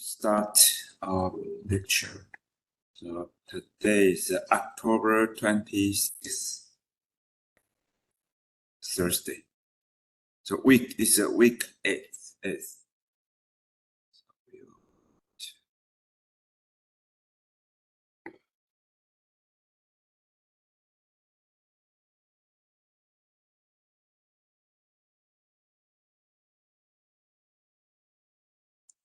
start our lecture. So today is October 26th, Thursday. So week is week 8.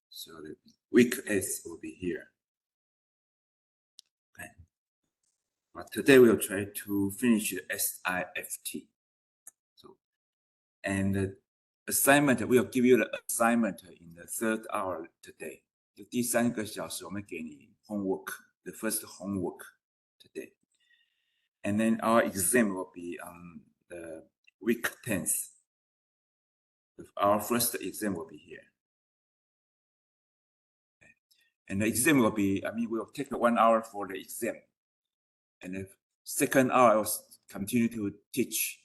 So the week 8 will be here. Okay. But today we'll try to finish the SIFT. And the assignment, we'll give you the assignment in the third hour today. 就第3个小时我们给你 homework, the first homework today. And then our exam will be on the week 10th. Our first exam will be here. And the exam will be, we'll take 1 hour for the exam. And the second hour, I will continue to teach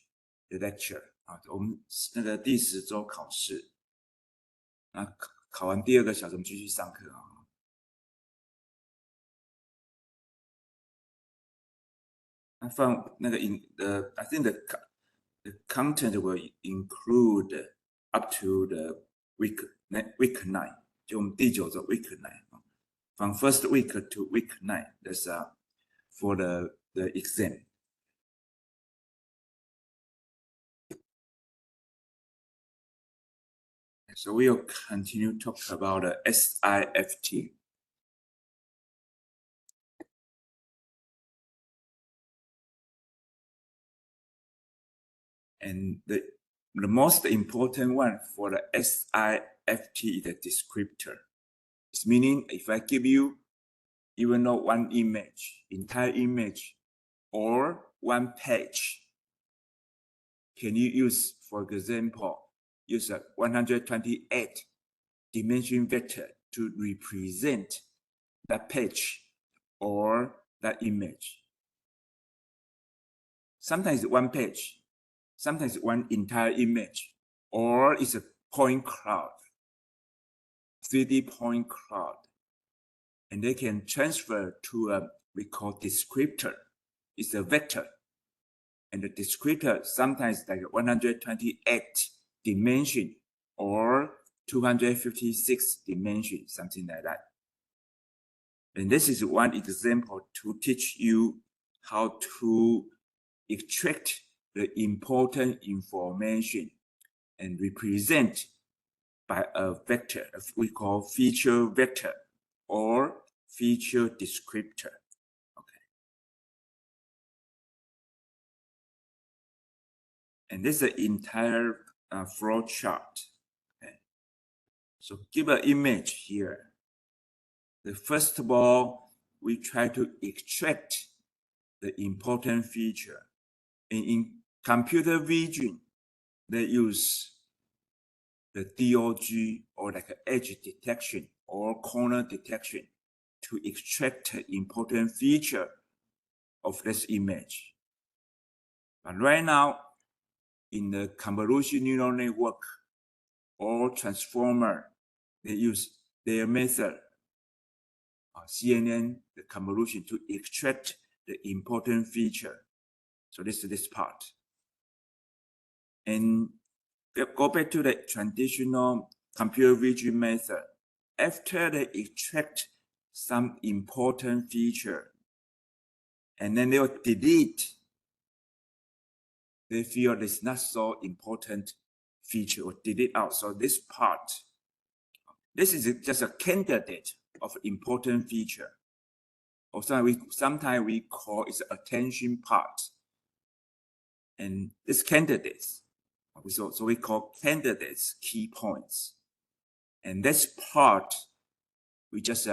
the lecture. 我们那个第10周考试，那考完第2个小时，我们继续上课啊。那放那个I think the content will include up to the week 9， 就我们第9周 week 9。From first week to week 9, that's for the exam. So we'll continue to talk about the SIFT. And the most important one for the SIFT is the descriptor. It's meaning if I give you even though one image, entire image, or one page, can you use, for example, use a 128 dimension vector to represent that page or that image? Sometimes one page, sometimes one entire image, or it's a point cloud, 3D point cloud. And they can transfer to a we call descriptor. It's a vector. And the descriptor sometimes like 128 dimension or 256 dimension, something like that. And this is one example to teach you how to extract the important information and represent by a vector, we call feature vector or feature descriptor. Okay. And this is the entire flow chart. Okay. So give an image here. First of all, we try to extract the important feature. And in computer vision, they use the DOG or like edge detection or corner detection to extract the important feature of this image. But right now, in the convolutional neural network or transformer, they use their method, CNN, the convolution, to extract the important feature. So this is this part. And go back to the traditional computer vision method. After they extract some important feature, and then they will delete, they feel it's not so important feature or delete out. So this part, this is just a candidate of important feature. Or sometimes we call it attention part. And this candidates, so we call candidates key points. And this part, we just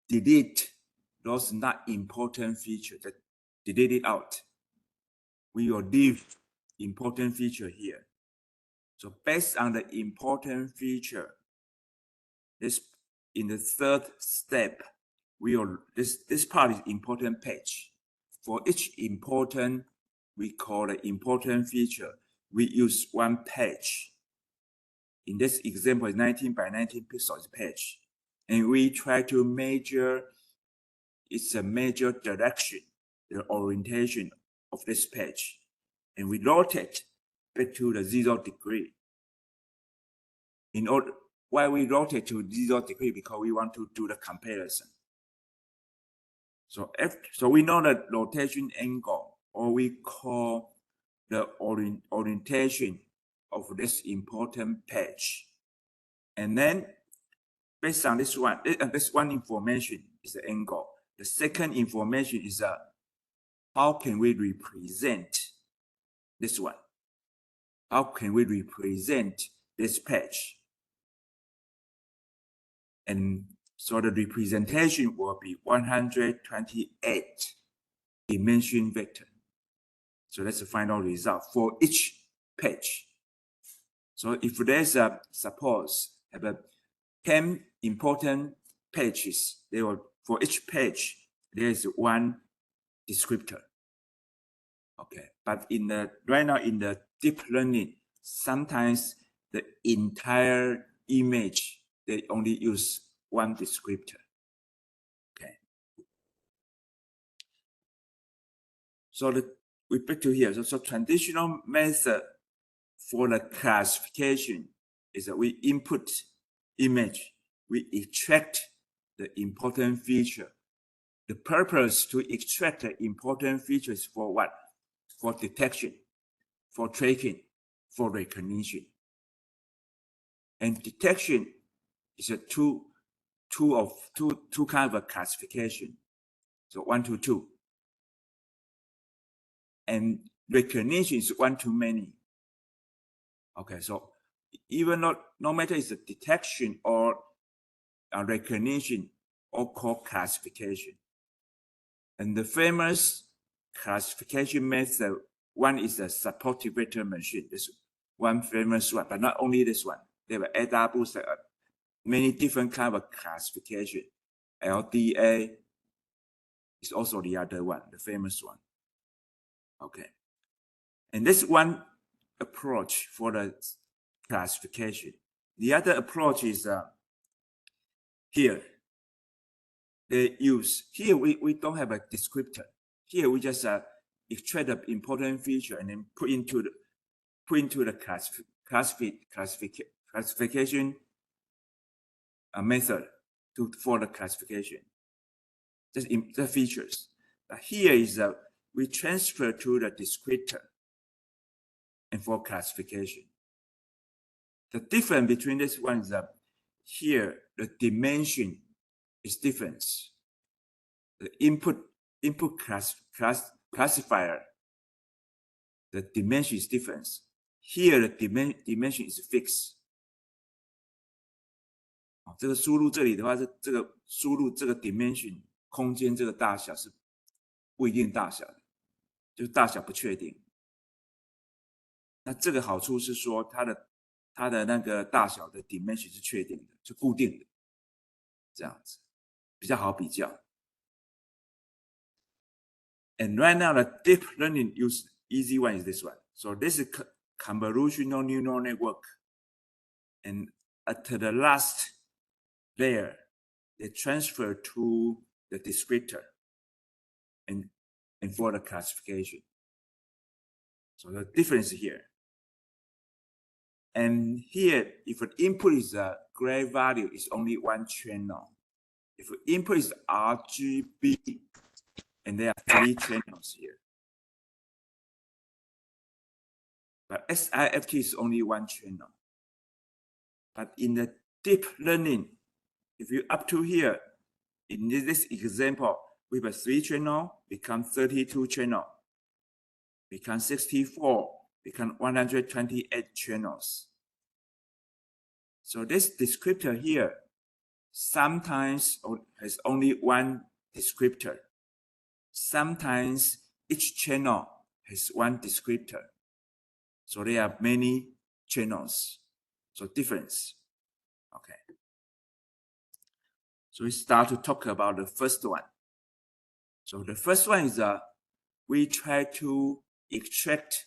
delete those not important features, that delete it out. We will leave important feature here. So based on the important feature, this in the third step, this part is important page. For each important, we call the important feature, we use one page. In this example, 19 by 19 pixels page. and we try to measure its a major direction, the orientation of this page, and we rotate back to the 0 degree. In order, why we rotate to 0 degree? Because we want to do the comparison. So we know the rotation angle, or we call the orientation of this important page. And then based on this one information is the angle. The second information is how can we represent this one? How can we represent this page? And so the representation will be 128 dimension vector. So that's the final result for each page. So if there's a, suppose, have a 10 important pages, for each page, there is one descriptor. Okay, but right now in the deep learning, sometimes the entire image, they only use one descriptor. Okay. So we back to here. So traditional method for the classification is that we input image, we extract the important feature. The purpose to extract the important features for what? For detection, for tracking, for recognition. And detection is a two kind of a classification. So 1 to 2. And recognition is 1 to many. Okay, so even no matter it's a detection or a recognition, or called classification. And the famous classification method, one is the supported vector machine. This one famous one, but not only this one. There were AWS, many different kind of classification. LDA is also the other one, the famous one. Okay. And this one approach for the classification. The other approach is here. They use, here we don't have a descriptor. Here we just extract the important feature and then put into the classification method for the classification. Just in the features. But here is we transfer to the descriptor and for classification. The difference between this one is that here the dimension is different. The input classifier, the dimension is different. Here the dimension is fixed. 这个输入这里的话是这个输入这个 dimension 空间这个大小是不一定大小的，就是大小不确定。那这个好处是说它的那个大小的 dimension 是确定的，是固定的，这样子比较好比较。And right now the deep learning easy one is this one. So this is convolutional neural network. And at the last layer, they transfer to the descriptor and for the classification. So the difference here. And here, if an input is a gray value, it's only one channel. If an input is RGB, and there are 3 channels here. But SIFT is only 1 channel. But in the deep learning, if you up to here, in this example, we have a 3 channel, become 32 channel, become 64, become 128 channels. So this descriptor here sometimes has only one descriptor. Sometimes each channel has one descriptor. So there are many channels. So difference. Okay. So we start to talk about the first one. So the first one is we try to extract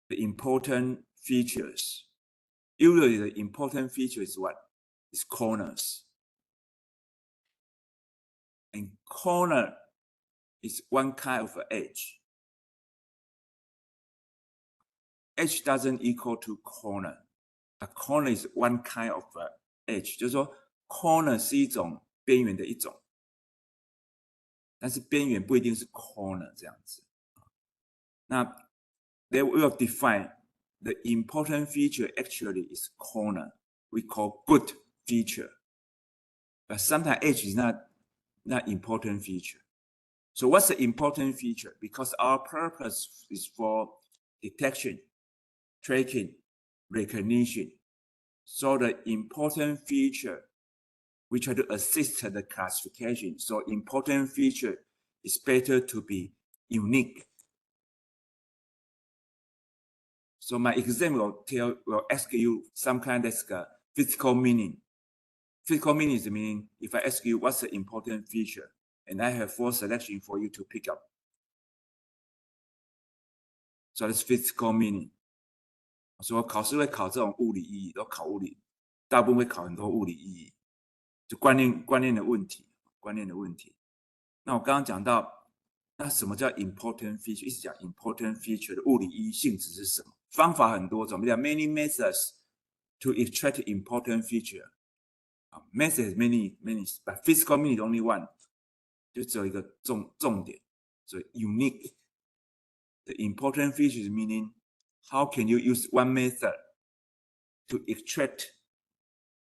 the important features. Usually the important feature is what? Is corners. corner is one kind of edge. Edge doesn't equal to corner. A corner is one kind of edge， 就是说 corner 是一种边缘的一种，但是边缘不一定是 corner 这样子。那 they will define the important feature actually is corner. We call good feature. But sometimes edge is not important feature. So what's the important feature? Because our purpose is for detection, tracking, recognition. So the important feature, we try to assist the classification. So important feature is better to be unique. So my exam will ask you some kind of physical meaning. Physical meaning is the meaning. If I ask you what's the important feature, and I have 4 selections for you to pick up. So that's physical meaning. 说考试会考这种物理意义，都考物理，大部分会考很多物理意义，就观念的问题，那我刚刚讲到，那什么叫 important feature？ 一直讲 important feature 的物理意义性质是什么？方法很多种，我们讲 many methods to extract important feature. Methods many, but physical meaning is only one. 就只有一个重点，所以 unique. The important feature is meaning how can you use one method to extract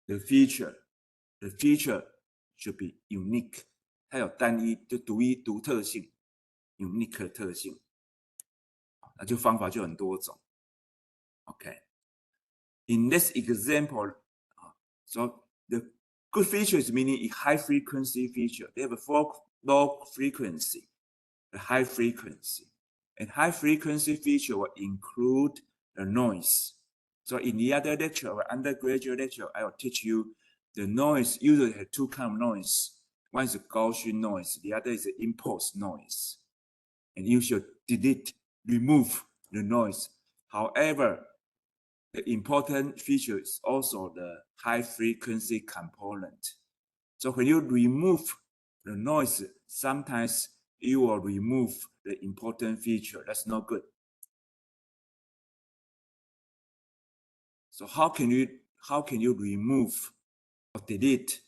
the feature? The feature should be unique. 它有单一就独特性 ，unique 的特性，那就方法就很多种。Okay. In this example, so the good feature is meaning a high frequency feature. They have a low frequency, a high frequency. And high frequency feature will include the noise. So in the other lecture, or undergraduate lecture, I will teach you the noise usually have 2 kinds of noise. One is a Gaussian noise, the other is an impulse noise. And you should remove the noise. However, the important feature is also the high frequency component. So when you remove the noise, sometimes you will remove the important feature. That's not good. So how can you remove or delete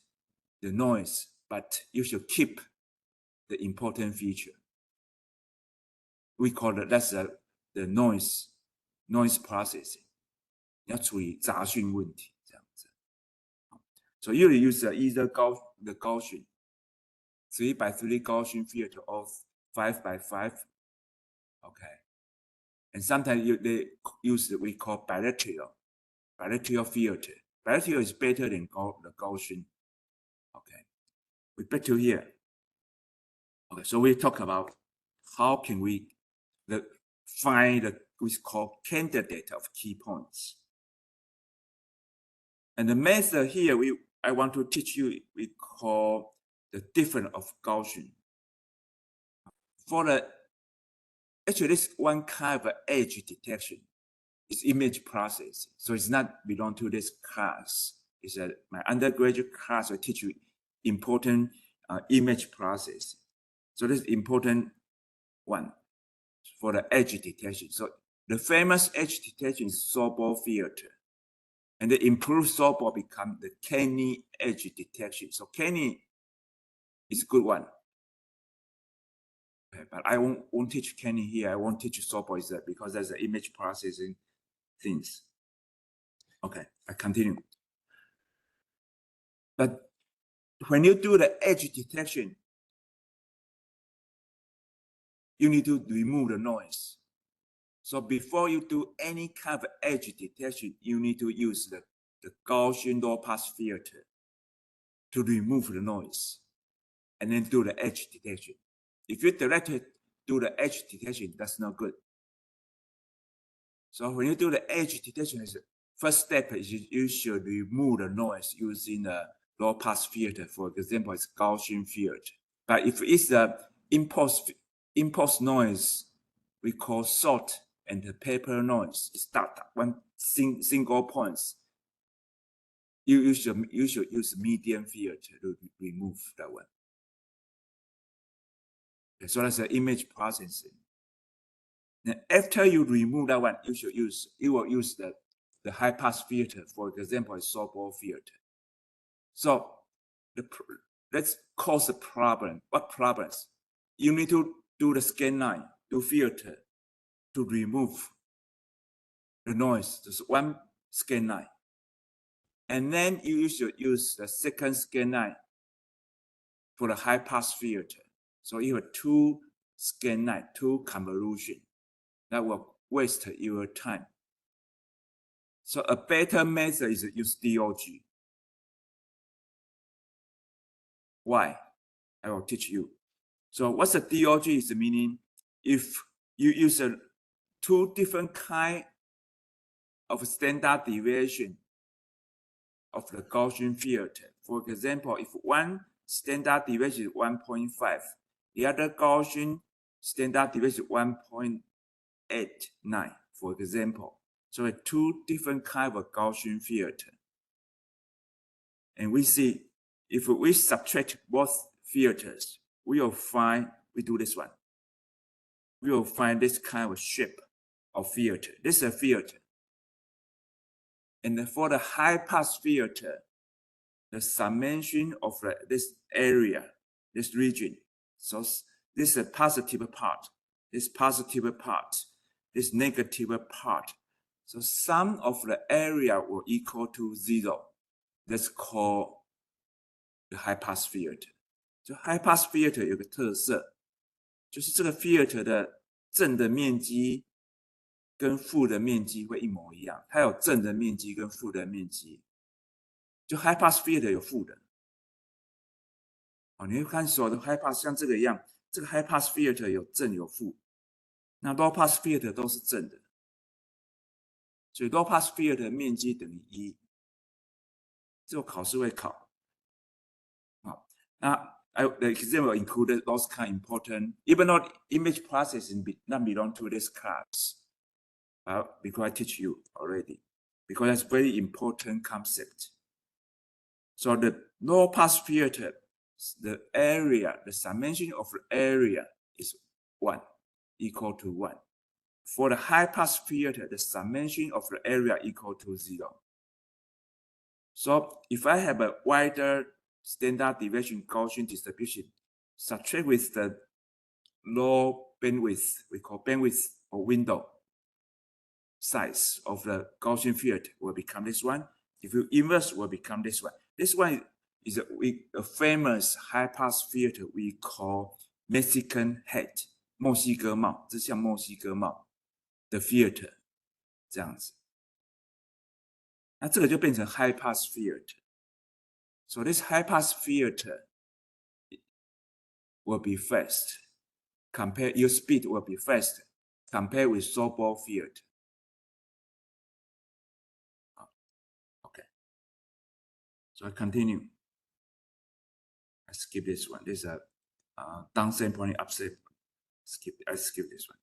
the noise, but you should keep the important feature? We call it that's the noise processing. 要处理杂讯问题这样子。So you use either the Gaussian 3x3 Gaussian filter or 5x5. Okay. And sometimes they use what we call bilateral filter. Bilateral is better than the Gaussian. Okay. We back to here. Okay, so we talk about how can we find what we call candidate of key points. And the method here I want to teach you, we call the difference of Gaussian. Actually, this one kind of edge detection is image processing. So it's not belong to this class. It's my undergraduate class will teach you important image processing. So this is important one for the edge detection. So the famous edge detection is Sobol filter. And the improved Sobol become the Kenny edge detection. So Kenny is a good one. Okay, but I won't teach Kenny here. I won't teach Sobol because there's the image processing things. Okay, I continue. But when you do the edge detection, you need to remove the noise. So before you do any kind of edge detection, you need to use the Gaussian low pass filter to remove the noise and then do the edge detection. If you directly do the edge detection, that's not good. So when you do the edge detection, first step is you should remove the noise using a low pass filter. For example, it's Gaussian filter. But if it's the impulse noise, we call salt and the pepper noise. It's that one single points. You should use medium filter to remove that one. So that's the image processing. Then after you remove that one, you will use the high pass filter, for example, a Sobol filter. So let's cause a problem. What problems? You need to do the scan line, do filter to remove the noise, just one scan line. And then you should use the second scan line for the high pass filter. So you have two scan line, two convolution. That will waste your time. So a better method is to use DOG. Why? I will teach you. So what's the DOG is meaning? If you use two different kind of standard deviation of the Gaussian filter. For example, if one standard deviation is 1.5, the other Gaussian standard deviation is 1.89, for example. So two different kind of Gaussian filter. And we see if we subtract both filters, we will find, we do this one. We will find this kind of shape of filter. This is a filter. And for the high pass filter, the summation of this area, this region. So this is a positive part, this positive part, this negative part. So sum of the area will equal to 0. That's called the high pass filter. 就 high pass filter 有个特色，就是这个 filter 的正的面积跟负的面积会一模一样，它有正的面积跟负的面积。就 high pass filter 有负的，你会看所有的 high pass 像这个一样，这个 high pass filter 有正有负，那 low pass filter 都是正的，所以 low pass filter 的面积等于1，这个考试会考。好，那the example included those kind of important, even though image processing not belong to this class, because I teach you already, because that's very important concept. So the low pass filter, the area, the summation of the area is 1, equal to 1. For the high pass filter, the summation of the area equal to 0. So if I have a wider standard deviation Gaussian distribution, subtract with the low bandwidth, we call bandwidth or window size of the Gaussian filter will become this one. If you inverse, will become this one. This one is a famous high pass filter we call Mexican hat, 墨西哥帽，这像墨西哥帽的 filter 这样子。那这个就变成 high pass filter. So this high pass filter will be fast. Your speed will be fast compared with Sobol filter. Okay. So I continue. I skip this one. This is a down sampling, up sampling. I skip this one.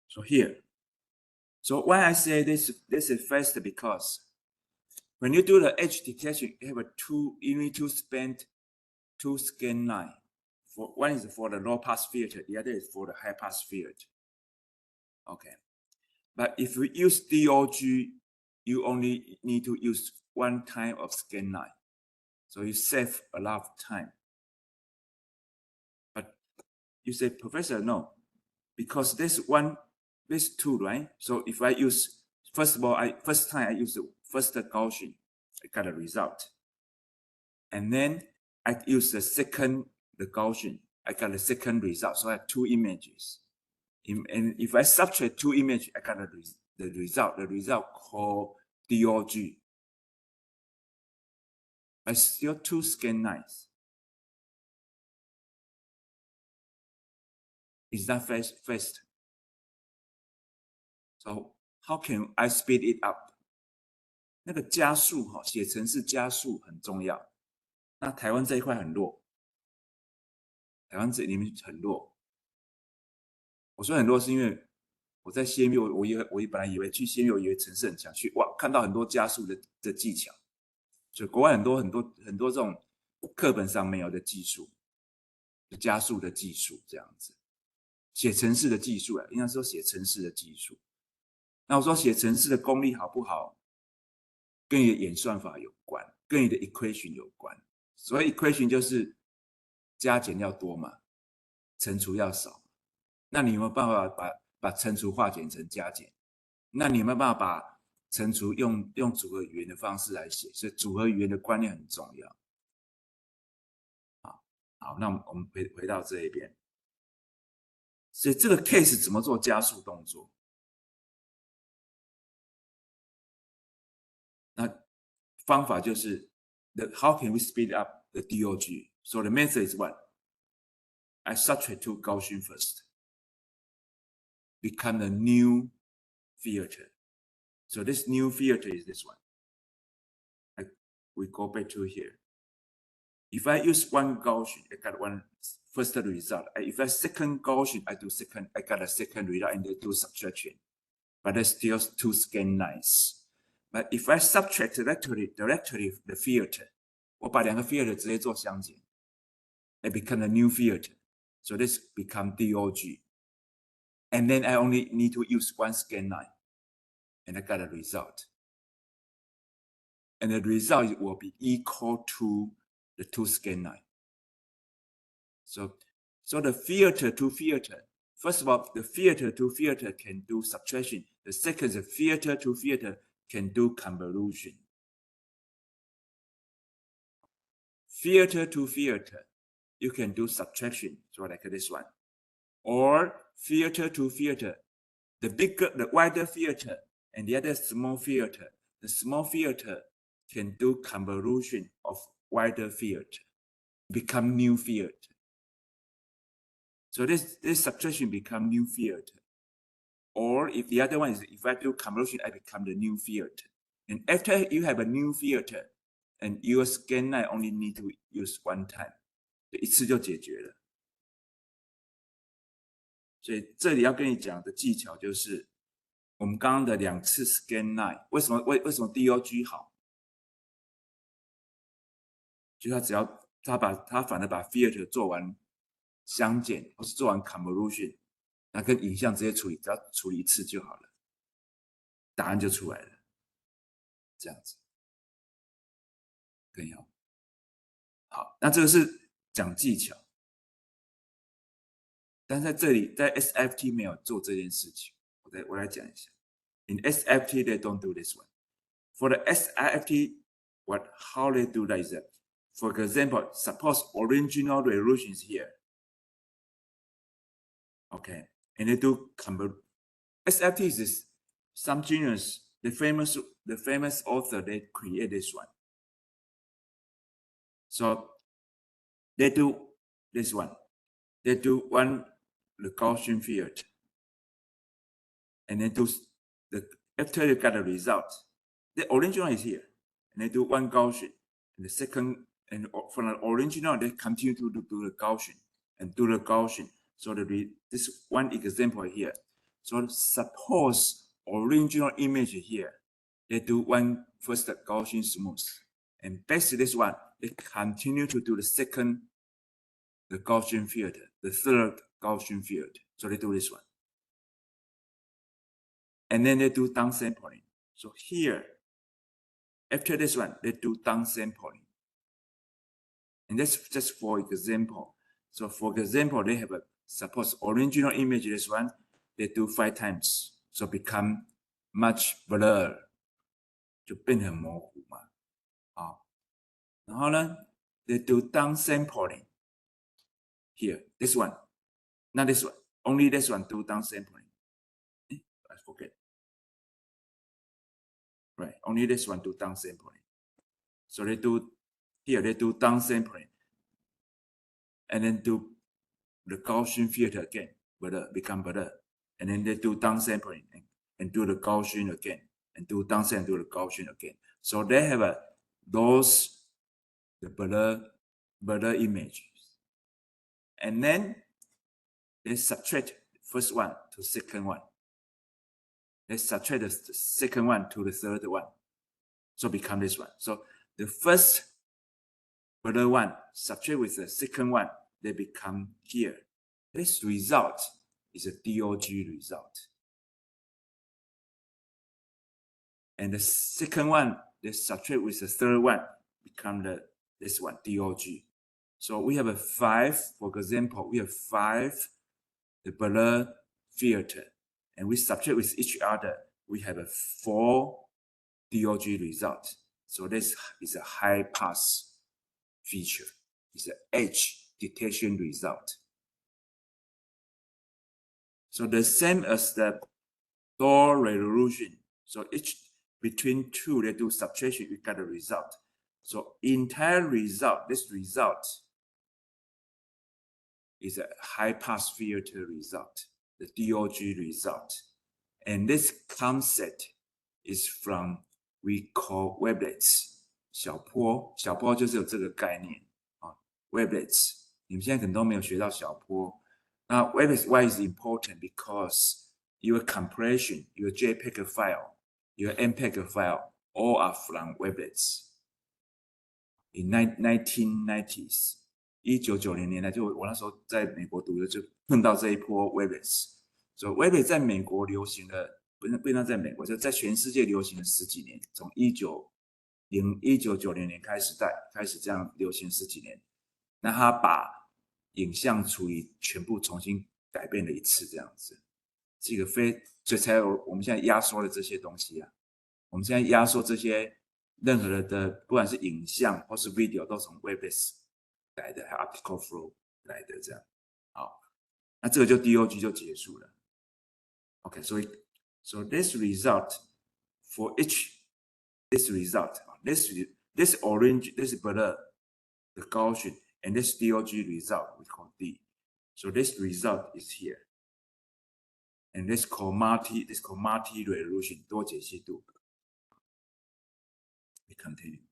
So here. So why I say this is fast, because when you do the edge detection, you need to spend 2 scan line. One is for the low pass filter, the other is for the high pass filter. Okay. But if we use DOG, you only need to use 1 time of scan line. So you save a lot of time. But you say, Professor, no, because this two, right? So if I use, first of all, first time I use the first Gaussian, I got a result. And then I use the Gaussian, I got a second result. So I have 2 images. And if I subtract 2 images, I got the result called DOG. I still 2 scan lines. Is that fast? So how can I speed it up? 那个加速写程式加速很重要。那台湾这一块很弱，台湾这里面很弱。我说很弱是因为我在 CMU， 我本来以为去 CMU 以为程式很强，哇，看到很多加速的技巧，所以国外很多这种课本上没有的技术，加速的技术这样子，写程式的技术应该说写程式的技术。那我说写程式的功力好不好，跟你的演算法有关，跟你的 equation 有关。所以 equation 就是加减要多嘛，乘除要少。那你有没有办法把乘除化简成加减？那你有没有办法把乘除用组合语言的方式来写？所以组合语言的观念很重要。好，那我们回到这一边。所以这个 case 怎么做加速动作？那方法就是 how can we speed up the DOG? So the method is what? I subtract two Gaussian first, become the new filter. So this new filter is this one. We go back to here. If I use one Gaussian, I got one first result. If I second Gaussian, I got a second result and they do subtraction. But there's still two scan lines. But if I subtract directly the filter, 我把两个 filter 直接做相减 it become a new filter. So this become DOG. And then I only need to use one scan line. And I got a result. And the result will be equal to the two scan line. So the filter to filter, first of all, the filter to filter can do subtraction. The second, the filter to filter can do convolution. Filter to filter, you can do subtraction, so like this one. Or filter to filter, the wider filter and the other small filter. The small filter can do convolution of wider filter, become new filter. So this subtraction become new filter. Or if the other one is, if I do convolution, I become the new filter. And after you have a new filter, and your scan line only need to use one time, 一次就解决了。所以这里要跟你讲的技巧就是，我们刚刚的2次 scan line， 为什么 DOG 好？就他反而把 filter 做完相减，或是做完 convolution， 那跟影像直接处理，只要处理一次就好了，答案就出来了。这样子，更好。好，那这个是讲技巧，但在这里在 SFT 没有做这件事情，我来讲一下。In SFT they don't do this one. For the SFT, how they do that is that, for example, suppose original resolution is here. Okay, and they do SFT is some genius, the famous author, they create this one. So they do this one. They do the Gaussian field, and then after you got the result, the original is here, and they do one Gaussian, and the second, and from the original they continue to do the Gaussian and do the Gaussian. So this one example here. So suppose original image here, they do one first Gaussian smooth, and based on this one, they continue to do the second, the Gaussian field, the third Gaussian field. So they do this one. And then they do downsampling. So here, after this one, they do downsampling. And that's just for example. So for example, they have a, suppose original image, this one, they do 5 times. So become much blur. 就变很模糊嘛。好，然后呢 they do downsampling. Here, this one. Not this one. Only this one do downsampling. I forget. Right, only this one do downsampling. So they do downsampling. And then do the Gaussian filter again, become better. And then they do downsampling and do the Gaussian again. And do downsampling and do the Gaussian again. So they have the blur images. And then they subtract first one to second one. They subtract the second one to the third one. So become this one. So the first blur one subtract with the second one, they become here. This result is a DOG result. And the second one, they subtract with the third one, become this one, DOG. So we have a 5, for example, we have 5 the blur filter, and we subtract with each other, we have a 4 DOG result. So this is a high pass feature. It's an edge detection result. So the same as the door resolution. So each between 2, they do subtraction, we got a result. So entire result, this result is a high pass filter result, the DOG result. And this concept is from we call wavelets. 小波就是有这个概念啊 ，wavelets。你们现在可能都没有学到小波。那 wavelets why is important? Because your compression, your JPEG file, your MPEG file, all are from wavelets. In 1990s, 1990年代，就我那时候在美国读的，就碰到这一波 wavelets。所以 wavelets 在美国流行了，不是在美国，就在全世界流行了10几年，从1990年开始这样流行10几年。那他把影像处理全部重新改变了一次，这样子，这个所以才有我们现在压缩的这些东西啊。我们现在压缩这些任何的，不管是影像或是 video， 都从 wavelets 来的，还有 optical flow 来的这样。好，那这个就 DOG 就结束了。OK， so this result for this result, this orange, this blur, the Gaussian, and this DOG result we call D. So this result is here, and this called multi resolution 多解析度。We continue.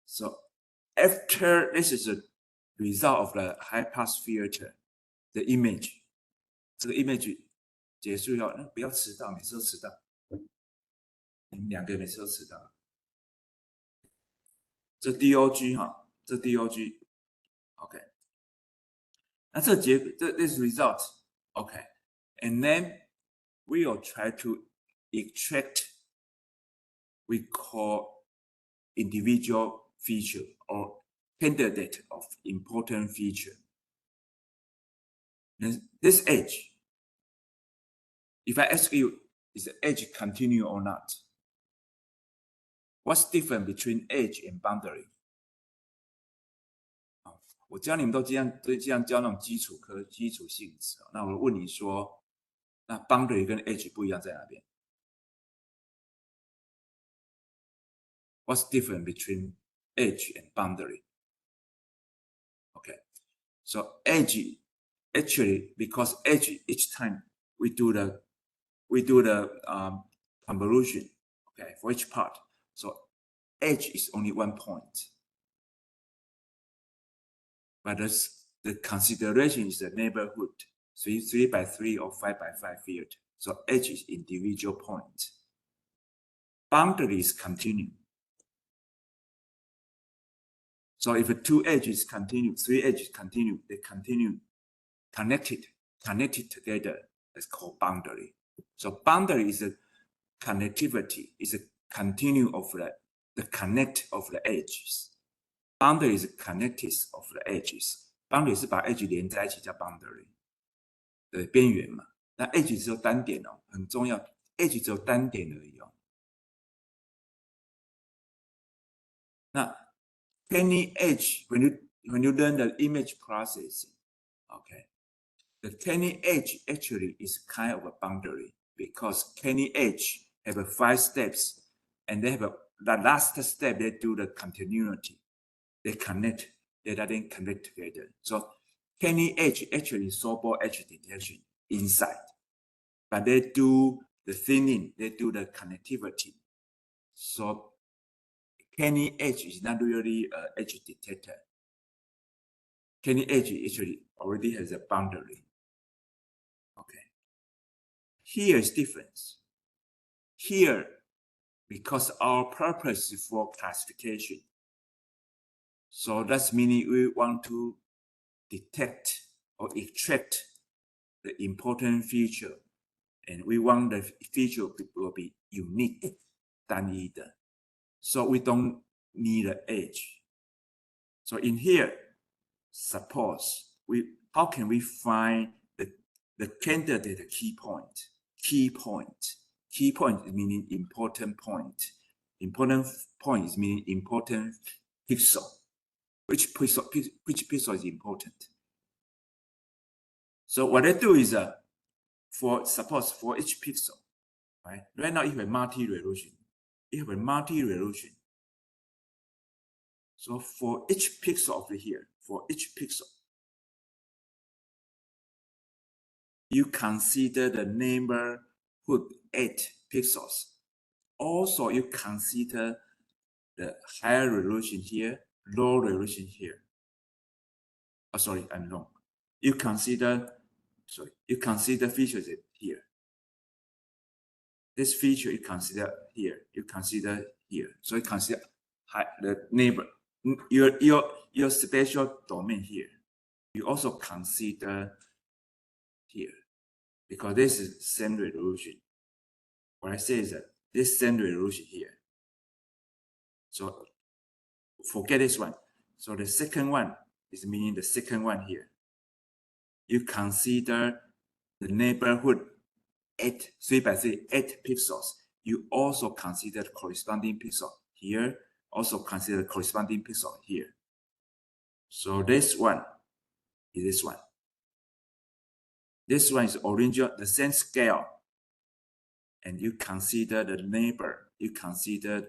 So after this is a result of the high pass filter, the image. 这个 image 结束要不要迟到，每次都迟到。你们2个每次都迟到。这 DOG 哈，这 DOG OK。那这this result OK, and then we will try to extract we call individual feature or candidate of important feature. And this edge, if I ask you, is the edge continue or not? What's different between edge and boundary? 我教你们都这样教那种基础性质。那我问你说，那 boundary 跟 edge 不一样在哪边？ What's different between edge and boundary? Okay, so edge actually, because edge each time we do the convolution, okay, for each part. So edge is only one point, but the consideration is the neighborhood, 3 by 3 or 5 by 5 field. So edge is individual point. Boundary is continuum. So if 2 edges continue, 3 edges continue, they continue connected together. That's called boundary. So boundary is a connectivity, is a continuum of the connect of the edges. Boundary is a connectedness of the edges. Boundary 是把 edge 连在一起叫 boundary 的边缘嘛。那 edge 只有单点哦，很重要 ，edge 只有单点而已哦。那 any edge, when you learn the image processing, okay, the Kenny edge actually is kind of a boundary because Kenny edge have 5 steps, and they have the last step they do the continuity, they connect, they then connect together. So Kenny edge actually so-called edge detection inside, but they do the thinning, they do the connectivity. So Kenny edge is not really an edge detector. Kenny edge actually already has a boundary. Okay. Here is difference. Here, because our purpose is for classification. So that's meaning we want to detect or extract the important feature, and we want the feature will be unique, 单一的. So we don't need an edge. So in here, suppose how can we find the candidate key point? Key point is meaning important point. Important point is meaning important pixel. Which pixel is important? So what I do is suppose for each pixel, right? Right now you have multi-resolution. You have a multi-resolution. So for each pixel over here, for each pixel, you consider the neighborhood 8 pixels. Also, you consider the higher resolution here, low resolution here. Oh, sorry, I'm wrong. You consider features here. This feature you consider here. You consider here. So you consider the neighbor, your spatial domain here. You also consider here, because this is same resolution. What I say is that this same resolution here. So forget this one. So the second one is meaning the second one here. You consider the neighborhood 8, 3 by 3, 8 pixels. You also consider the corresponding pixel here. Also consider the corresponding pixel here. So this one is this one. This one is original, the same scale. And you consider the neighbor. You consider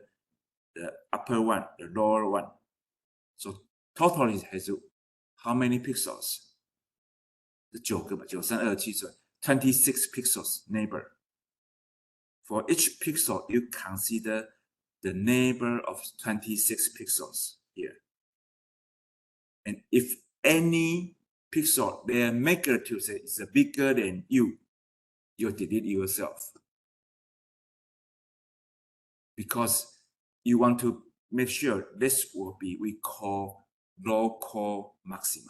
the upper one, the lower one. So total it has how many pixels? 9个吧，9、3、2、7、26 pixels neighbor. For each pixel, you consider the neighbor of 26 pixels here. And if any pixel, their magnitude is bigger than you delete yourself. Because you want to make sure this will be, we call local maxima.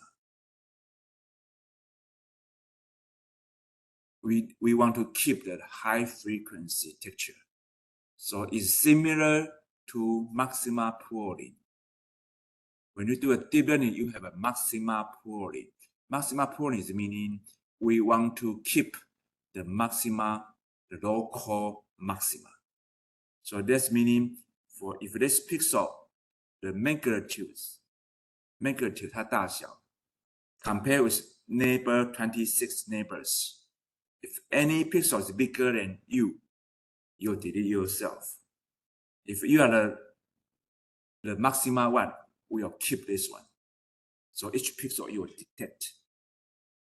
We want to keep that high frequency texture. So it's similar to maxima pooling. When you do a deep learning, you have a maxima pooling. Maxima pooling is meaning we want to keep the maxima, the local maxima. So that's meaning for if this pixel, the magnitude 它大小 compare with neighbor 26 neighbors. If any pixel is bigger than you delete yourself. If you are the maxima one, we will keep this one. So each pixel you will detect.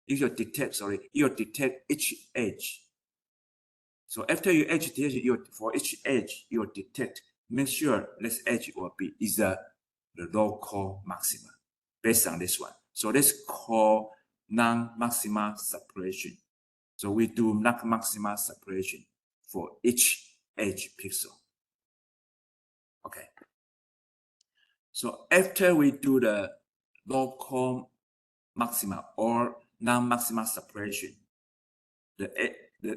You will detect each edge. So after you edge detect, for each edge you will detect. Make sure this edge will be the local maxima based on this one. So this called non-maxima separation. So we do non-maxima separation for each edge pixel. Okay. So after we do the local maxima or non-maxima separation,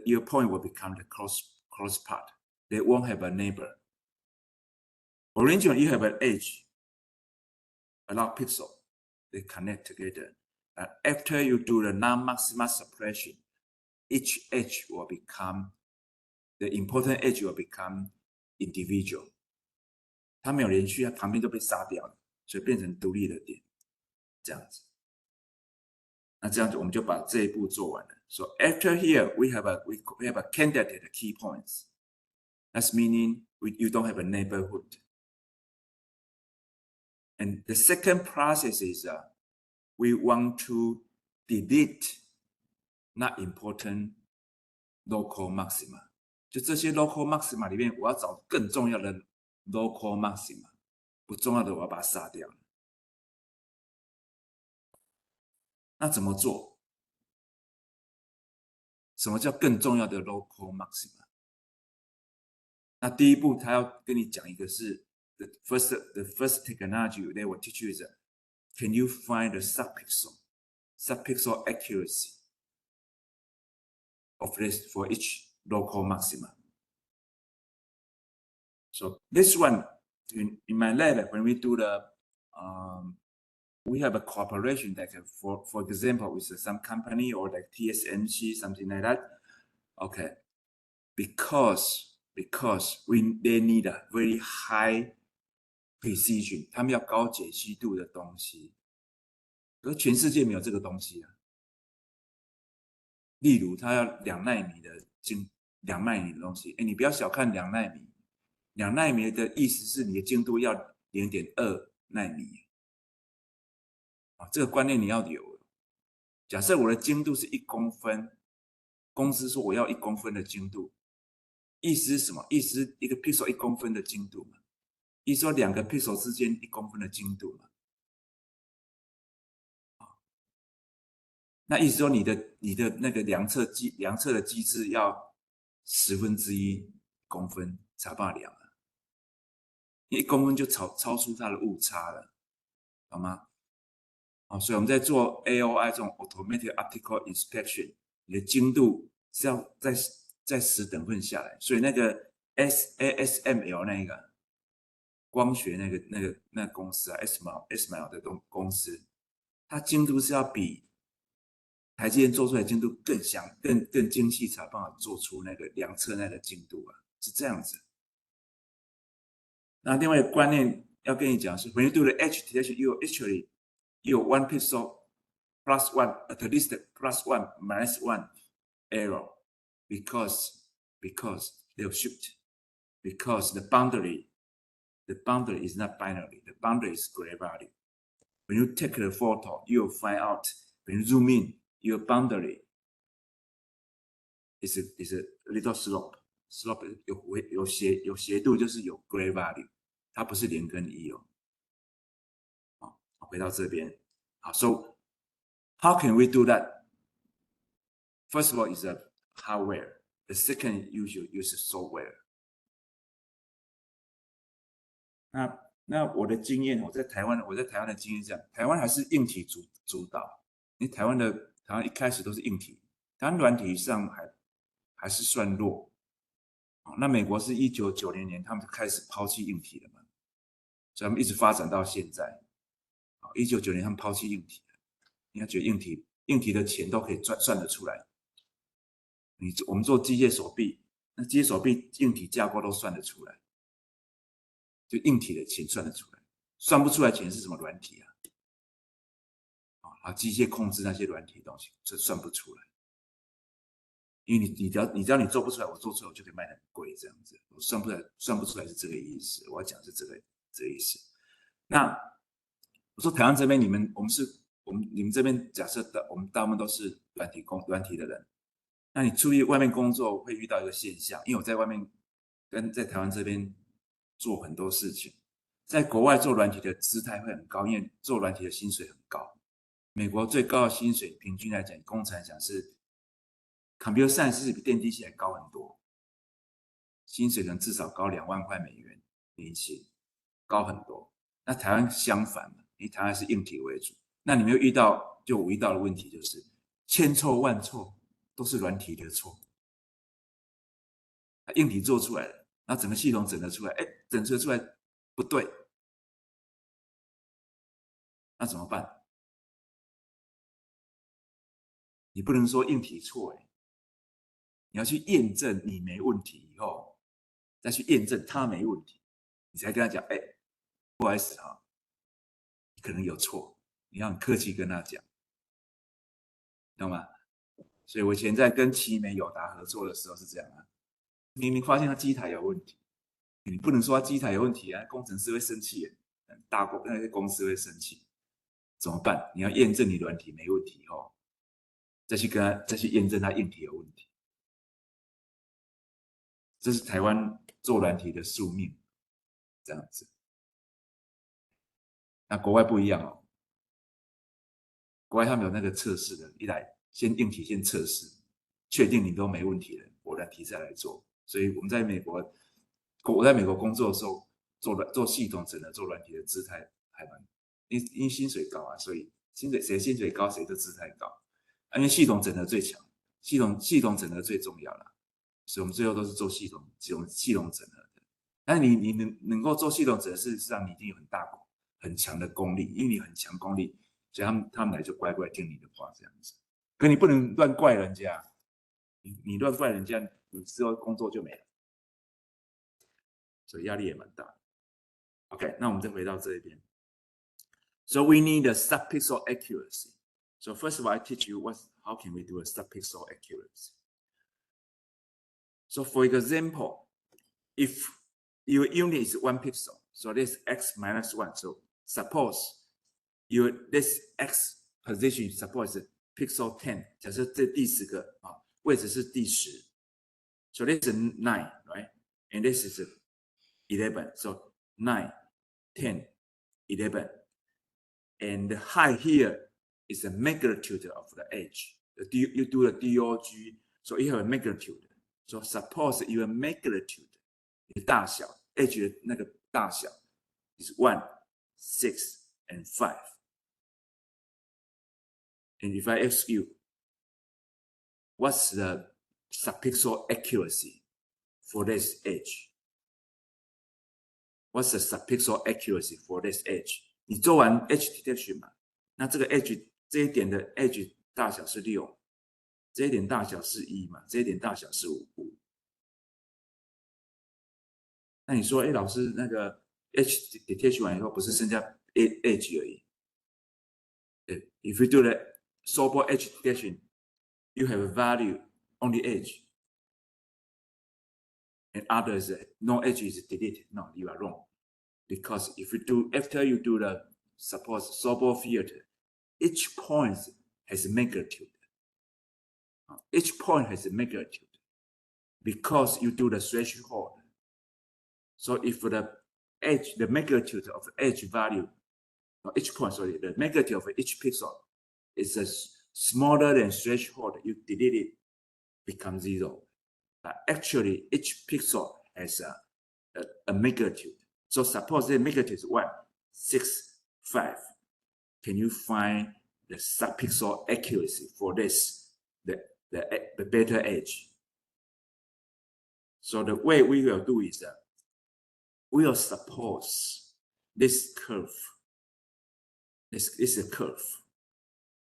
your point will become the close part. They won't have a neighbor. Originally, you have an edge, a lot of pixels. They connect together. After you do the non-maxima separation, each edge will become, the important edge will become individual. 它没有连续，它旁边都被杀掉了，所以变成独立的点，这样子。那这样子我们就把这一步做完了。So after here we have a candidate key points. That's meaning you don't have a neighborhood. And the second process is we want to delete not important local maxima. 就这些 local maxima 里面，我要找更重要的 local maxima， 不重要的我要把它杀掉。那怎么做？什么叫更重要的 local maxima？那第一步他要跟你讲一个是 the first technology they will teach you is can you find the subpixel accuracy of this for each local maxima. So this one in my lab when we do the we have a cooperation like for example with some company or like TSMC something like that. Okay, because they need a very high precision， 他们要高解析度的东西，可是全世界没有这个东西啊。例如，他要2奈米的2奈米的东西，你不要小看2奈米，2奈米的意思是你的精度要0.2奈米啊，这个观念你要有。假设我的精度是1公分，公司说我要1公分的精度，意思是什么？意思是一个 pixel 1公分的精度嘛？意思说2个 pixel 之间1公分的精度嘛？那意思说你的那个量测的机制要1/10公分才办法量啊，因为1公分就超出它的误差了，好吗？所以我们在做 AOI 这种 automatic optical inspection， 你的精度是要再10等份下来，所以那个 ASML 那个光学那个公司啊 ，ASML 的公司，它精度是要比台积电做出来的精度更精细，才有办法做出那个量测那个精度啊，是这样子。那另外一个观念要跟你讲是 ，when you do the edge detection, you one pixel plus one, at least plus one minus one error, because they'll shift, because the boundary is not binary, the boundary is gray value. When you take the photo, you'll find out when you zoom in, your boundary is a little slope 有斜度，就是有 gray value， 它不是0跟1哦。回到这边，好 ，So how can we do that? First of all, is a hardware. The second, you should use software. 那我的经验，我在台湾的经验是这样，台湾还是硬体主导，因为台湾一开始都是硬体，台湾软体上还是算弱。那美国是1990年他们就开始抛弃硬体了嘛，所以他们一直发展到现在。1990年他们抛弃硬体，你要觉得硬体的钱都可以算得出来。我们做机械手臂，那机械手臂硬体架构都算得出来，就硬体的钱算得出来，算不出来钱是什么软体啊？机械控制那些软体的东西，这算不出来。因为你只要你做不出来，我做出来我就可以卖得很贵，这样子。我算不出来是这个意思，我要讲是这个意思。那我说台湾这边你们这边假设我们大部分都是软体的人，那你出去外面工作会遇到一个现象，因为我在外面在台湾这边做很多事情，在国外做软体的姿态会很高，因为做软体的薪水很高。美国最高的薪水平均来讲，工程来讲是 Computer Science 是比电机系还高很多，薪水可能至少高2万块美元年薪，高很多。那台湾相反嘛，因为台湾是硬体为主。那你们又遇到的问题就是千错万错都是软体的错，硬体做出来了，那整个系统整得出来，整出来不对，那怎么办？你不能说硬体错，你要去验证你没问题以后，再去验证他没问题，你才跟他讲，不好意思啊，你可能有错，你要很客气跟他讲，懂吗？所以我以前在跟奇美友达合作的时候是这样啊，明明发现他机台有问题，你不能说他机台有问题啊，工程师会生气，那些公司会生气，怎么办？你要验证你软体没问题以后，再去验证他硬体有问题。这是台湾做软体的宿命，这样子。那国外不一样哦，国外他们有那个测试的，一来先硬体先测试，确定你都没问题了，我软体再来做。所以我们在美国我在美国工作的时候，做系统整合、做软体的姿态还蛮，因为薪水高啊，所以谁薪水高谁的姿态高，因为系统整合最强，系统整合最重要啦，所以我们最后都是做系统整合的。但是你能够做系统整合，事实上你一定有很强的功力，因为你很强功力，所以他们来就乖乖听你的话这样子。可你不能乱怪人家，你乱怪人家，你之后工作就没了，所以压力也蛮大。OK， 那我们再回到这一边。So we need a subpixel accuracy. So first of all, I teach you how can we do a subpixel accuracy. So for example, if your unit is 1 pixel, so this x minus 1. So suppose this x position suppose is pixel 10. 假设这第10个位置是第10. So this is 9, right? And this is 11. So 9, 10, 11. And the height here is the magnitude of the edge. You do the DOG, so you have a magnitude. So suppose your magnitude 大小 edge 的那个大小 is 1, 6, and 5. And if I ask you, what's the subpixel accuracy for this edge? What's the subpixel accuracy for this edge? 你做完 edge detection 嘛，那这个 edge 这一点的 edge 大小是6，这一点大小是1嘛，这一点大小是5。那你说，老师，那个 edge detection 完以后，不是剩下 edge 而已？对 ，if you do the so-called edge detection, you have a value on the edge, and others no edge is deleted. No, you are wrong. Because if you do after you do the suppose so-called filter, each point has a magnitude. Each point has a magnitude because you do the threshold. So if the magnitude of edge value, each point, sorry, the magnitude of each pixel is smaller than threshold, you delete it, becomes 0. But actually, each pixel has a magnitude. So suppose the magnitude is 1, 6, 5. Can you find the subpixel accuracy for this, the better edge? So the way we will do is that we will suppose this curve. This is a curve.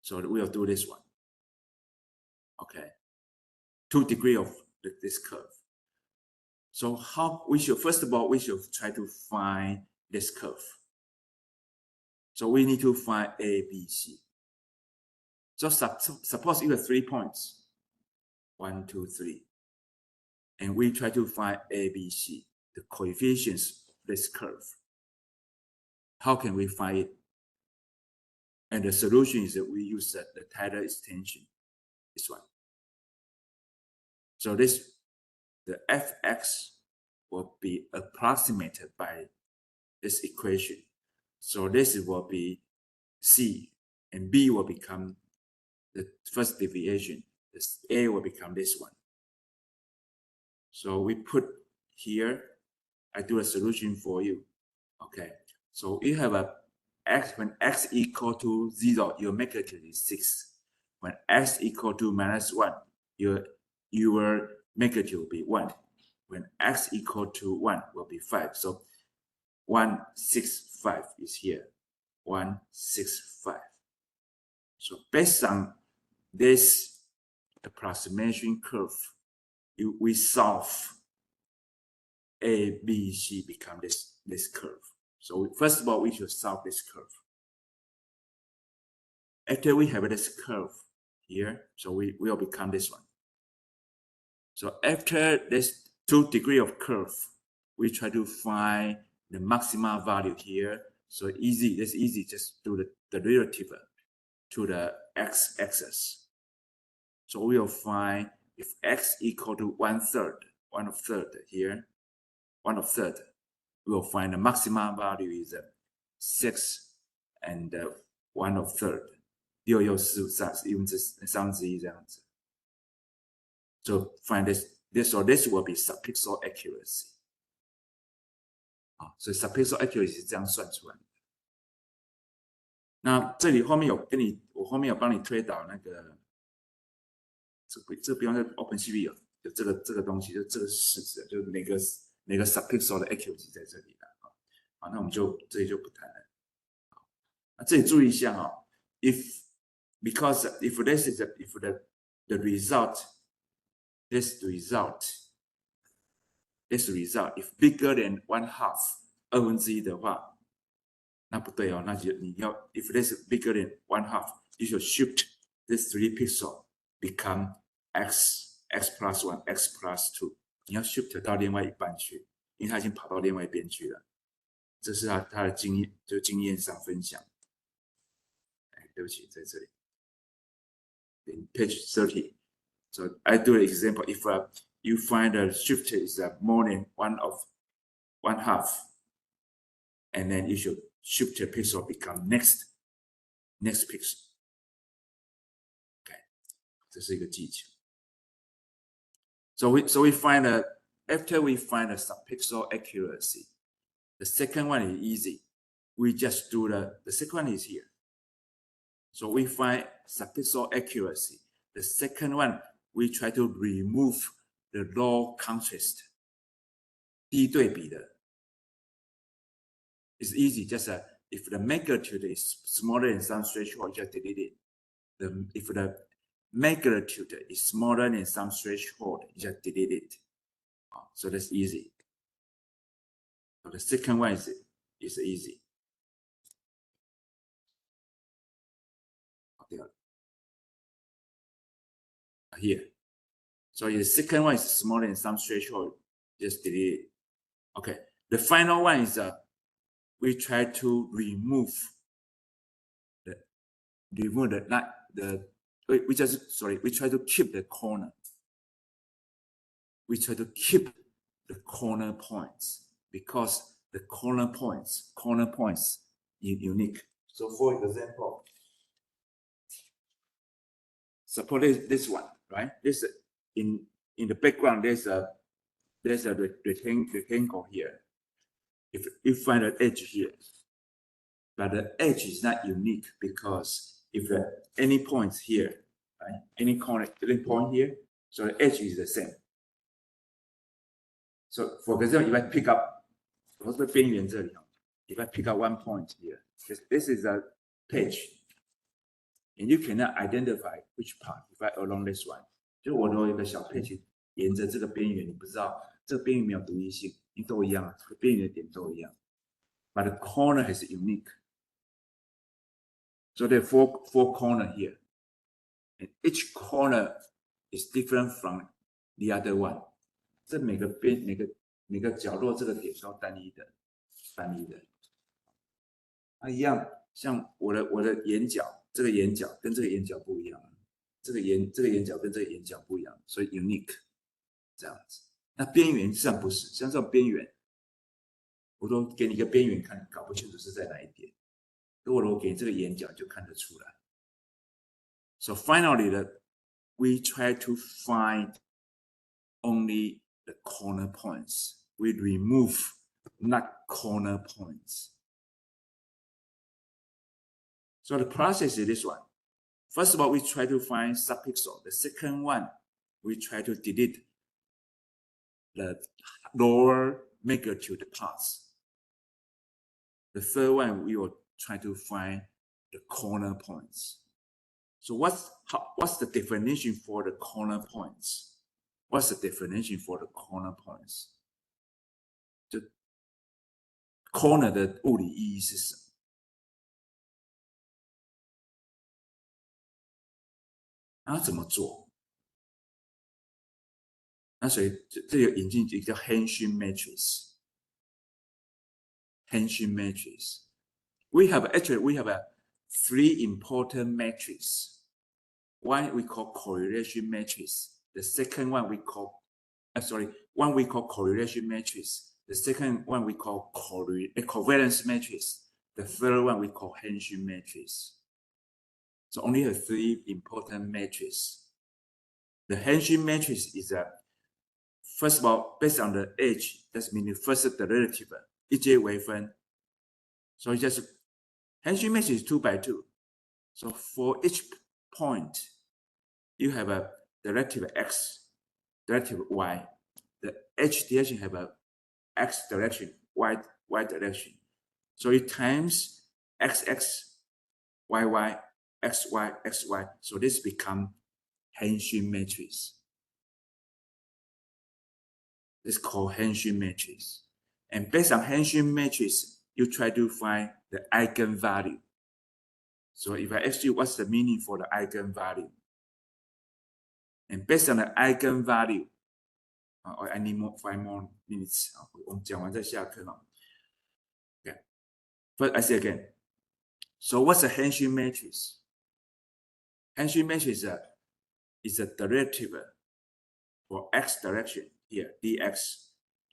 So we will do this one. Okay. 2 degrees of this curve. So first of all, we should try to find this curve. So we need to find A, B, C. So suppose you have 3 points. 1, 2, 3. And we try to find A, B, C, the coefficients of this curve. How can we find it? And the solution is that we use the Taylor extension, this one. So the fx will be approximated by this equation. So this will be C, and B will become the first deviation. This A will become this one. So we put here, I do a solution for you. Okay, so you have when x equal to 0, your magnitude is 6. When x equal to minus 1, your magnitude will be 1. When x equal to 1 will be 5. So 1, 6, 5 is here. 1, 6, 5. So based on this approximation curve, we solve A, B, C become this curve. So first of all, we should solve this curve. After we have this curve here, so we will become this one. So after this 2 degree of curve, we try to find the maximum value here. So easy, it's easy, just do the derivative to the x-axis. So we will find if x equal to 1/3 here, 1/3, we will find the maximum value is 6 and 1/3. 6又4 3/3这样子。So find this, so this will be subpixel accuracy. 啊，所以 subpixel accuracy 是这样算出来的。那这里后面有我后面有帮你推导那个，这比方说 OpenCV 有这个东西，就这个是事实，就是每个 subpixel 的 accuracy 在这里了啊。好，那我们这里就不谈了。啊，这里注意一下哈，if this is the result this result if bigger than 1/2二分之一的话，那不对哦，那就你要 if this is bigger than 1/2 you should shift this 3 pixel become x plus 1 x plus 2，你要 shift 到另外一半去，因为它已经跑到另外一边去了。这是他的经验，就经验上分享。哎，对不起，在这里。In page 30. So I do an example. If you find the shift is more than 1/2, and then you should shift the pixel become next pixel. Okay, 这是一个技巧。So we find after we find the subpixel accuracy, the second one is easy. We just do the second one is here. So we find subpixel accuracy. The second one, we try to remove the low contrast. 低对比的 It's easy. Just if the magnitude is smaller than some threshold, just delete it. If the magnitude is smaller than some threshold, just delete it. So that's easy. So the second one is easy. Here. So the second one is smaller than some threshold, just delete it. Okay. The final one is we try to remove we try to keep the corner. We try to keep the corner points because the corner points unique. So for example, suppose this one, right? This in the background there's a rectangle here. If you find an edge here, but the edge is not unique because if any points here, right? Any point here, so the edge is the same. So for example, if I pick up, if I pick up one point here, this is a page, and you cannot identify which part if I along this one. 就我有一个小 page 沿着这个边缘，你不知道这个边缘没有独一性，因为都一样啊，边缘的点都一样。But the corner is unique. So there are four corners here, and each corner is different from the other one. 这每个角落这个点都单一的。它一样，像我的眼角，这个眼角跟这个眼角不一样，这个眼角跟这个眼角不一样，所以 unique 这样子。那边缘实际上不是，像这种边缘，我都给你一个边缘看，搞不清楚是在哪一点。如果我给这个眼角就看得出来。So finally, we try to find only the corner points. We remove not corner points. So the process is this one. First of all, we try to find subpixel. The second one, we try to delete the lower magnitude parts. The third one, we will try to find the corner points. So what's the definition for the corner points? What's the definition for the corner points? 就 corner 的物理意义是什么？那怎么做？那所以这有引进一个叫 Henshin matrix. Henshin matrix. We have 3 important matrices. One we call correlation matrix. The second one we call, one we call correlation matrix. The second one we call covariance matrix. The third one we call Henshin matrix. So only have 3 important matrices. The Henshin matrix is first of all, based on the edge, that means the first derivative 一阶微分，所以就是 Henshin matrix is 2 by 2. So for each point, you have a derivative x, derivative y. The h direction have a x direction, y direction. So it times xx, yy, xy, xy. So this become Henshin matrix. It's called Henshin matrix. And based on Henshin matrix, you try to find the eigenvalue. So if I ask you what's the meaning for the eigenvalue, and based on the eigenvalue, I need 5 more minutes. 我们讲完再下课了。Okay. But I say again. So what's the Henshin matrix? Henshin matrix is a derivative for x direction here, dx,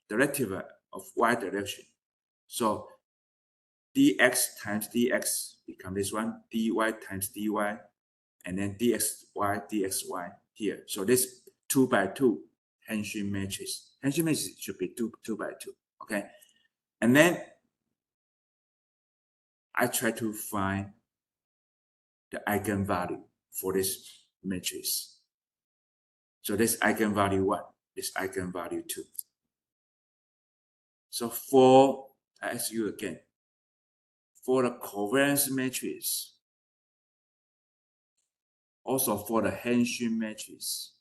derivative of y direction. So dx times dx become this one, dy times dy, and then dxy, dxy here. So this 2 by 2 Henshin matrix. Henshin matrix should be 2 by 2, okay? And then I try to find the eigenvalue for this matrix. So this eigenvalue 1, this eigenvalue 2. So I ask you again, for the covariance matrix, also for the Henshin matrix,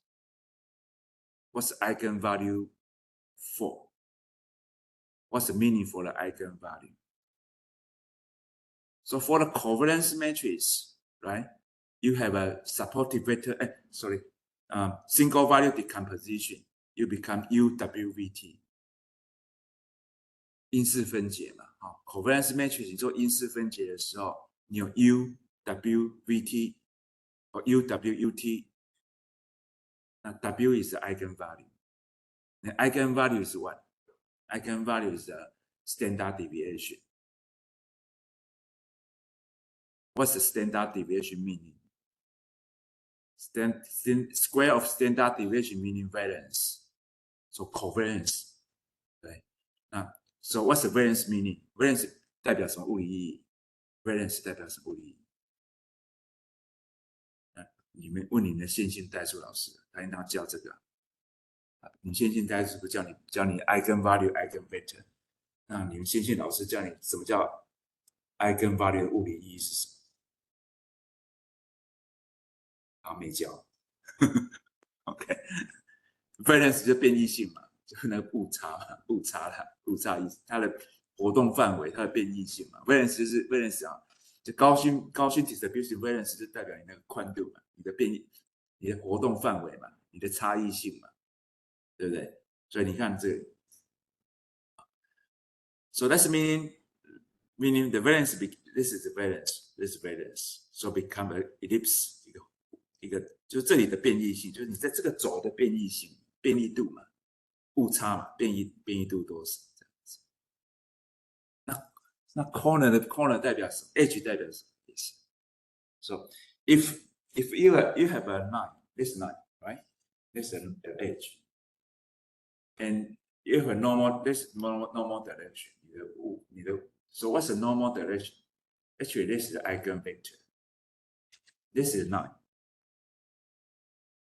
what's the eigenvalue 4? What's the meaning for the eigenvalue? So for the covariance matrix, right, you have a supportive vector, single value decomposition, you become UWVT. 因式分解嘛，好 ，covariance matrix 你做因式分解的时候，你有 UWVT 或 UWUT， 那 W is the eigenvalue， 那 eigenvalue is what? Eigenvalue is the standard deviation. What's the standard deviation meaning? Square of standard deviation meaning variance. So covariance. 对，那 So what's the variance meaning? Variance 代表什么物理意义 ？Variance 代表什么物理意义？你们问你们的线性代数老师，他应当教这个。你线性代数不教你eigenvalue、eigenvector， 那你们线性老师教你什么叫 eigenvalue 的物理意义是什么？好，没教。OK，variance 就变异性嘛，就是那个误差嘛，误差意思，它的活动范围，它的变异性嘛。variance 就是 variance 啊，就高勋 distribution variance 就代表你那个宽度嘛，你的变异，你的活动范围嘛，你的差异性嘛，对不对？所以你看这个 ，so that's meaning the variance this is the variance, this is variance, so become an ellipse 一个就是这里的变异性，就是你在这个轴的变异性、变异度嘛，误差嘛，变异度多少这样子。那 corner 代表什么 ？H 代表什么意思 ？So if you have a line, this line, right? This is an edge, and you have a normal direction. So what's the normal direction? Actually, this is the eigenvector. This is line.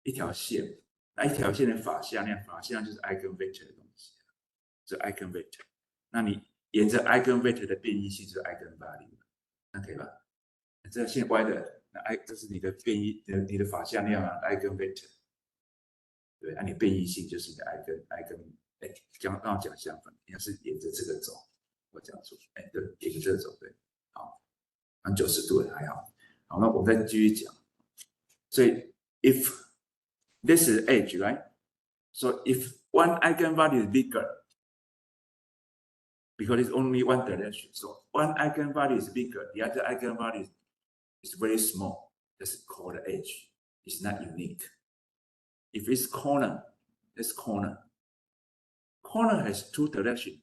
一条线，那一条线的法向量就是 eigenvector 的东西，是 eigenvector。那你沿着 eigenvector 的变异性就是 eigenvalue， 那可以吧？这个线 y 的，那这是你的变异，你的法向量啊 eigenvector， 对，那你变异性就是你的 eigen， 刚刚讲相反，应该是沿着这个轴，我讲错，对，沿着这个轴，对，好，90度的还好。好，那我们再继续讲。所以 if this is edge, right? So if one eigenvalue is bigger, because it's only one direction, so one eigenvalue is bigger, the other eigenvalue is very small. That's called the edge. It's not unique. If it's corner, this corner. Corner has two directions.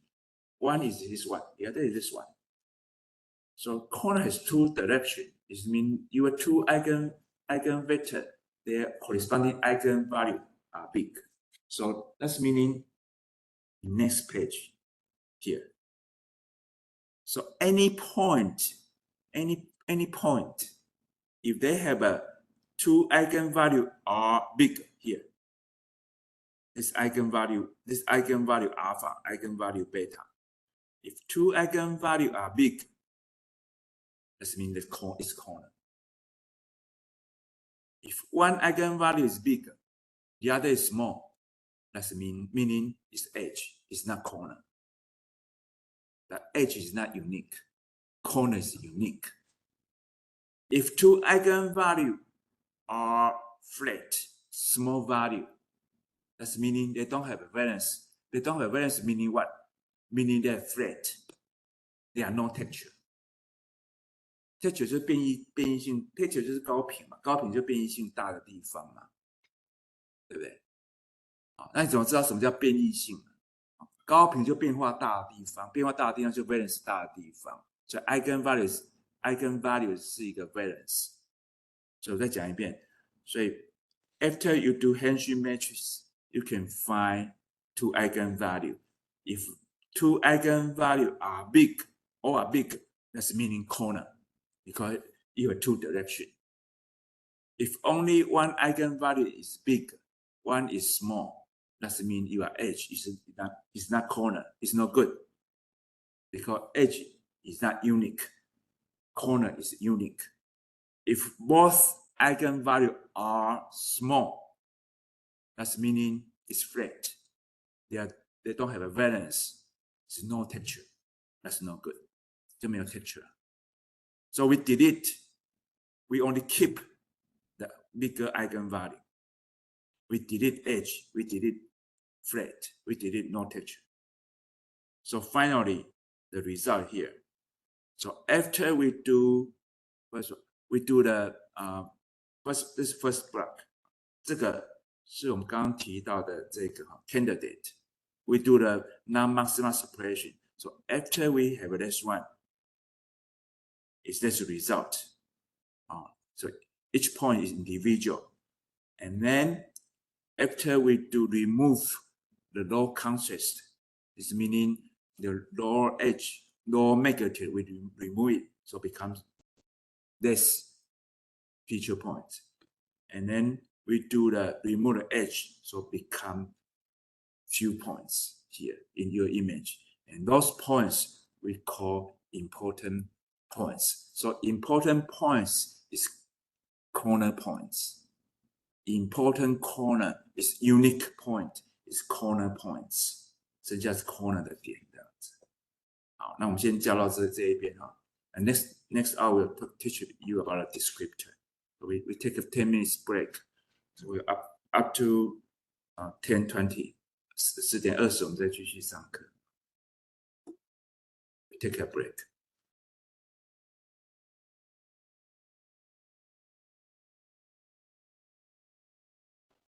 One is this one, the other is this one. So corner has two directions. It means your two eigenvector, their corresponding eigenvalue are big. So that's meaning next page here. So any point, any point, if they have a two eigenvalue are big here, this eigenvalue alpha, eigenvalue beta. If two eigenvalue are big, that means it's corner. If one eigenvalue is big, the other is small, that's meaning it's edge, it's not corner. The edge is not unique. Corner is unique. If two eigenvalues are flat, small value, that's meaning they don't have a variance. They don't have a variance meaning what? Meaning they're flat. They are no texture. texture 就是变异性 ，texture 就是高频嘛，高频就变异性大的地方嘛，对不对？好，那你怎么知道什么叫变异性？高频就变化大的地方，变化大的地方就 variance 大的地方，所以 eigenvalues 是一个 variance。所以我再讲一遍，所以 after you do Henry matrix, you can find two eigenvalues. If two eigenvalues are big or are big, that's meaning corner because you have two directions. If only one eigenvalue is big, one is small, that means your edge is not corner. It's not good because edge is not unique. Corner is unique. If both eigenvalues are small, that's meaning it's flat. They don't have a valence. It's no texture. That's not good. 就没有 texture. So we delete. We only keep the bigger eigenvalue. We delete edge. We delete flat. We delete no texture. So finally, the result here. So after we do the first block. 这个是我们刚刚提到的这个 candidate. We do the non-maximal separation. So after we have this one, is this result? So each point is individual. And then after we do remove the low contrast, this meaning the lower edge, lower magnitude, we remove it, so it becomes this feature point. And then we do the remove the edge, so become few points here in your image. And those points we call important points. So important points is corner points. Important corner is unique point, is corner points. 剩下是 corner 的点这样子。好，那我们先教到这一边哈。And next hour we'll teach you about a descriptor. So we take a 10 minutes break. So we're up to 10:20. 10:20我们再继续上课。We take a break.